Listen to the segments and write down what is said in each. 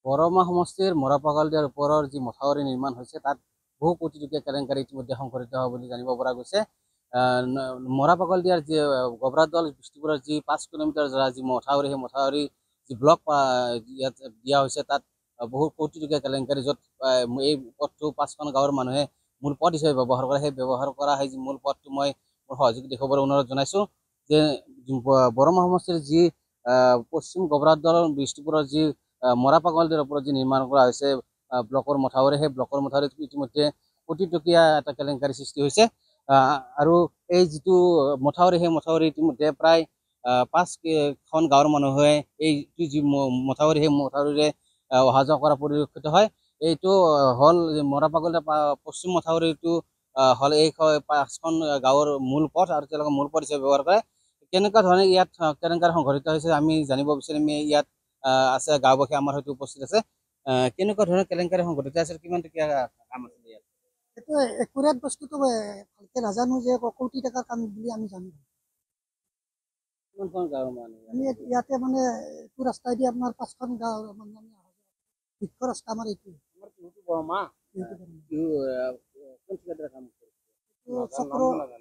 বৰমা সমষ্টিৰ মৰাপাগলদিয়াৰ ওপৰৰ যি মথাউৰি নিৰ্মাণ হৈছে তাত বহু কোটি টকীয়া কেলেংকাৰী ইতিমধ্যে সংঘটিত হোৱা বুলি জানিব পৰা গৈছে। মৰাপাগলদিয়াৰ যি গবৰাদল বিষ্ণুপুৰৰ যি 5 কিলোমিটাৰ জোৰা যি মথাউৰি সেই মথাউৰি যি ব্লক ইয়াত দিয়া হৈছে তাত বহু কোটি টকীয়া কেলেংকাৰী য'ত এই পথটো 5খন গাঁৱৰ মানুহে মূল পথ হিচাপে ব্যৱহাৰ কৰে। সেই ব্যৱহাৰ কৰা সেই যি মূল পথটো মই মোৰ সহযোগী দেখুৱাবলৈ অনুৰোধ জনাইছোঁ যে বৰমা সমষ্টিৰ যি পশ্চিম গবৰাদল বিষ্ণুপুৰৰ যি মৰাপাগলদিয়াৰ ওপৰত যি নিৰ্মাণ কৰা হৈছে ব্লকৰ মথাউৰি সেই ব্লকৰ মথাউৰিত ইতিমধ্যে কোটি টকীয়া এটা কেলেংকাৰী সৃষ্টি হৈছে। আৰু এই যিটো মথাউৰি সেই মথাউৰি ইতিমধ্যে প্ৰায় 5খন গাঁৱৰ মানুহে এই যি মথাউৰি সেই মথাউৰিৰে অহা যোৱা কৰা পৰিলক্ষিত হয়। এইটো হ'ল মৰাপাগলদিয়া পশ্চিম মথাউৰিটো হ'ল এই 5খন গাঁৱৰ মূল পথ আৰু তেওঁলোকে মূল পথ হিচাপে ব্যৱহাৰ কৰে। কেনেকুৱা ধৰণে ইয়াত কেলেংকাৰী সংঘটিত হৈছে আমি জানিব বিচাৰিম। ইয়াত আছে গাঁওবাসী আমাৰ সৈতে উপস্থিত আছে। কেনেকুৱা ধৰণৰ কেলেংকাৰী সংঘটিত আছিল, কিমান টকীয়া কাম আছিল ইয়াত? এইটো একুৰেট বস্তুটো ভালকে নাজানো যে কোটি টকাৰ কাম বুলি আমি জানো। কিমানখন গাঁৱৰ মানুহ আমি ইয়াতে মানে এইটো ৰাস্তাইদি আপোনাৰ 5খন গাঁৱৰ মানুহ আমি মুখ্য ৰাস্তা আমাৰ এইটো।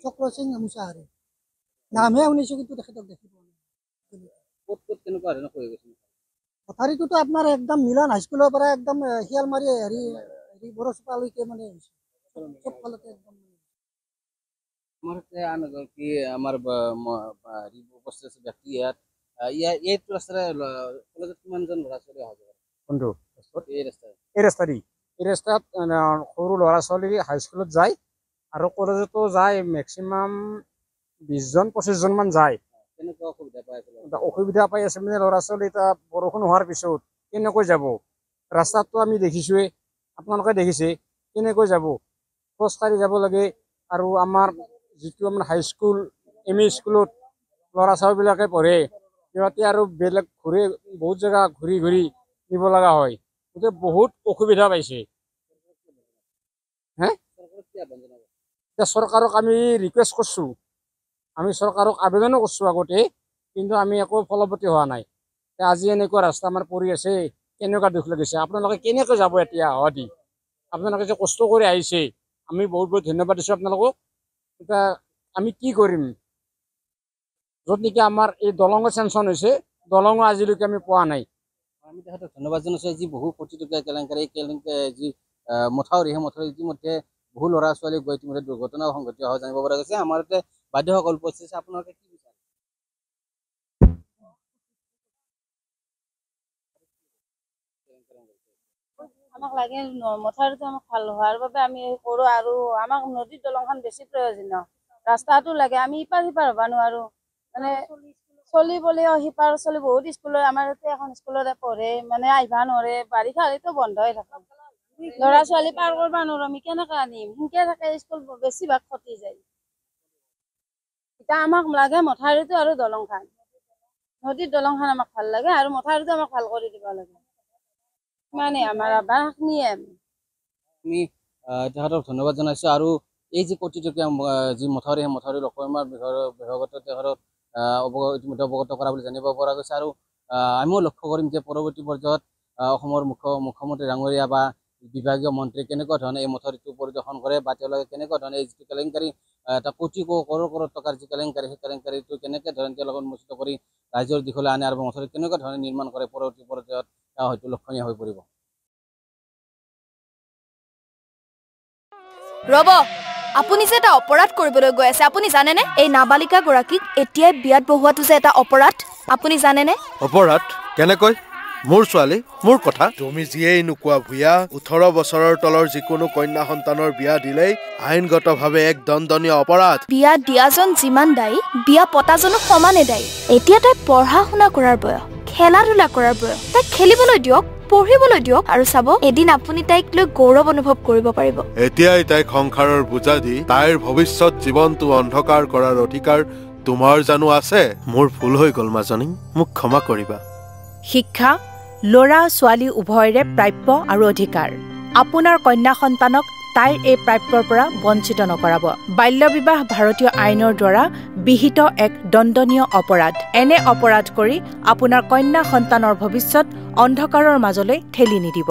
চক্ৰ সিং মুছাহাৰী নামহে শুনিছোঁ কিন্তু তেখেতক দেখি পোৱা নাই। কেনেকুৱা ধৰণৰ হৈ গৈছে? মথাউৰিটোতো আপোনাৰ একদম মিলন হাইস্কুলৰ পৰা একদম শিয়ালমাৰী হেৰি বৰচোপালৈকে মানে হৈছে চব ফালতে একদম। আমাৰ উপস্থিত আছে ব্যক্তি ইয়াত এইটো ৰাস্তাৰে কলেজত কিমানজন ল'ৰা ছোৱালী অহা যোৱা কৰে? কোনটো এই ৰাস্তাত সৰু ল'ৰা ছোৱালী হাইস্কুলত যায় আৰু কলেজতো যায়। মেক্সিমাম 20-25জন মান যায়। কেনেকুৱা অসুবিধা পাই আছে? অসুবিধা পাই আছে মানে ল'ৰা ছোৱালী এটা বৰষুণ হোৱাৰ পিছত কেনেকৈ যাব? ৰাস্তাটো আমি দেখিছোঁৱেই, আপোনালোকে দেখিছে কেনেকৈ যাব? খোজকাঢ়ি যাব লাগে। আৰু আমাৰ যিটো আমাৰ হাইস্কুল ME স্কুলত ল'ৰা ছোৱালীবিলাকে পঢ়ে, সিহঁতে আৰু বেলেগ বহুত জেগা ঘূৰি ঘূৰি নিব লগা হয়। গতিকে বহুত অসুবিধা পাইছে। এতিয়া চৰকাৰক আমি ৰিকুৱেষ্ট কৰিছোঁ, আমি চৰকাৰক আবেদনো কৰিছোঁ আগতে, কিন্তু আমি একো ফলৱতী হোৱা নাই। আজি এনেকুৱা ৰাস্তা আমাৰ পৰি আছে, কেনেকুৱা দুখ লাগিছে। আপোনালোকে কেনেকৈ যাব এতিয়া? দি আপোনালোকে যে কষ্ট কৰি আহিছে, আমি বহুত বহুত ধন্যবাদ দিছোঁ আপোনালোকক। এতিয়া আমি কি কৰিম? য'ত নেকি আমাৰ এই দলঙৰ চেংচন হৈছে, দলঙো আজিলৈকে আমি পোৱা নাই। আমি তেখেতক ধন্যবাদ জনাইছোঁ। যি বহু কোটি টকীয়া কেলেংকাৰী যি মথাউৰি সেই মথাউৰি ইতিমধ্যে বহু ল'ৰা ছোৱালী গৈ ইতিমধ্যে দুৰ্ঘটনা সংঘটিত হোৱা জানিব পৰা গৈছে। আমাৰ ইয়াতে বাধ্যসকল উপস্থিত আছে। আপোনালোকে কি বিচাৰে? আমাক লাগে মথাউৰিটো আমাক ভাল হোৱাৰ বাবে আমি কৰোঁ আৰু আমাক নদীৰ দলংখন বেছি প্ৰয়োজনীয়। ৰাস্তাটো লাগে, আমি ইপাৰ সিপাৰ হ'ব নোৱাৰোঁ। মানে চলিবলৈও সিপাৰ চলি বহুত স্কুলত আমাৰ ইয়াতে এখন স্কুলতে পঢ়ে, মানে আহিব নোৱাৰে। বাৰিষা হ'লেতো বন্ধই থাকে, ল'ৰা ছোৱালী পাৰ কৰিব নোৱাৰোঁ। আমি কেনেকৈ আনিম? সেনেকৈ থাকে, স্কুল বেছিভাগ ক্ষতি যায়। এতিয়া আমাক লাগে মথাউৰিটো আৰু দলংখন। নদীৰ দলংখন আমাক ভাল লাগে আৰু মথাউৰিটো আমাক ভাল কৰি দিব লাগে। মানে আমাৰ আমি তেখেতক ধন্যবাদ জনাইছোঁ। আৰু এই যি কোটি টকীয়া যি মথাউৰি সেই মথাউৰি লোকসভা বিভাগত তেখেতক ইতিমধ্যে অৱগত কৰা বুলি জানিব পৰা গৈছে। আৰু আমিও লক্ষ্য কৰিম যে পৰৱৰ্তী পৰ্যায়ত অসমৰ মুখ্যমন্ত্ৰী ডাঙৰীয়া বা বিভাগীয় মন্ত্ৰী কেনেকুৱা ধৰণে এই মথাউৰিটো পৰিদৰ্শন কৰে বা তেওঁলোকে কেনেকুৱা ধৰণে এই যিটো কেলেংকাৰী এটা কোটি কৰোৰ টকাৰ যি কেলেংকাৰী সেই কেলেংকাৰীটো কেনেকৈ ধৰণে তেওঁলোকে উন্মোচিত কৰি ৰাইজৰ দিশলৈ আনে আৰু মথাউৰি কেনেকুৱা ধৰণে নিৰ্মাণ কৰে পৰৱৰ্তী পৰ্যায়ত হয়তো লক্ষণীয় হৈ পৰিব। ৰব, আপুনি যে এটা অপৰাধ কৰিবলৈ গৈ আছে, আপুনি জানেনে? এই নাবালিকা গৰাকীক এতিয়াই বিয়াত বহোৱাটো যে এটা অপৰাধ, আপুনি জানেনে? অপৰাধ কেনেকৈ? মোৰ ছোৱালী, মোৰ কথা। তুমি যিয়েই নোকোৱা ভূঞা, 18 বছৰৰ তলৰ যিকোনো কন্যা সন্তানৰ বিয়া দিলেই আইনগতভাৱে এক দণ্ডনীয় অপৰাধ। বিয়া দিয়াজন যিমান দায়ী, বিয়া পতাজনো সমানে দায়ী। এতিয়া তাই পঢ়া শুনা কৰাৰ বয়স, খেলা ধূলা কৰাৰ বয়স। তাইক খেলিবলৈ দিয়ক, পঢ়িবলৈ দিয়ক, আৰু চাব এদিন আপুনি তাইক লৈ গৌৰৱ অনুভৱ কৰিব পাৰিব। এতিয়াই তাইক সংসাৰৰ বোজা দি তাইৰ ভৱিষ্যত জীৱনটো অন্ধকাৰ কৰাৰ অধিকাৰ তোমাৰ জানো আছে? মোৰ ভুল হৈ গ'ল মাজনী, মোক ক্ষমা কৰিবা। শিক্ষা ল'ৰা ছোৱালী উভয়ৰে প্ৰাপ্য আৰু অধিকাৰ। আপোনাৰ কন্যা সন্তানক তাইৰ এই প্ৰাপ্যৰ পৰা বঞ্চিত নকৰাব। বাল্য বিবাহ ভাৰতীয় আইনৰ দ্বাৰা বিহিত এক দণ্ডনীয় অপৰাধ। এনে অপৰাধ কৰি আপোনাৰ কন্যা সন্তানৰ ভৱিষ্যত অন্ধকাৰৰ মাজলৈ ঠেলি নিদিব।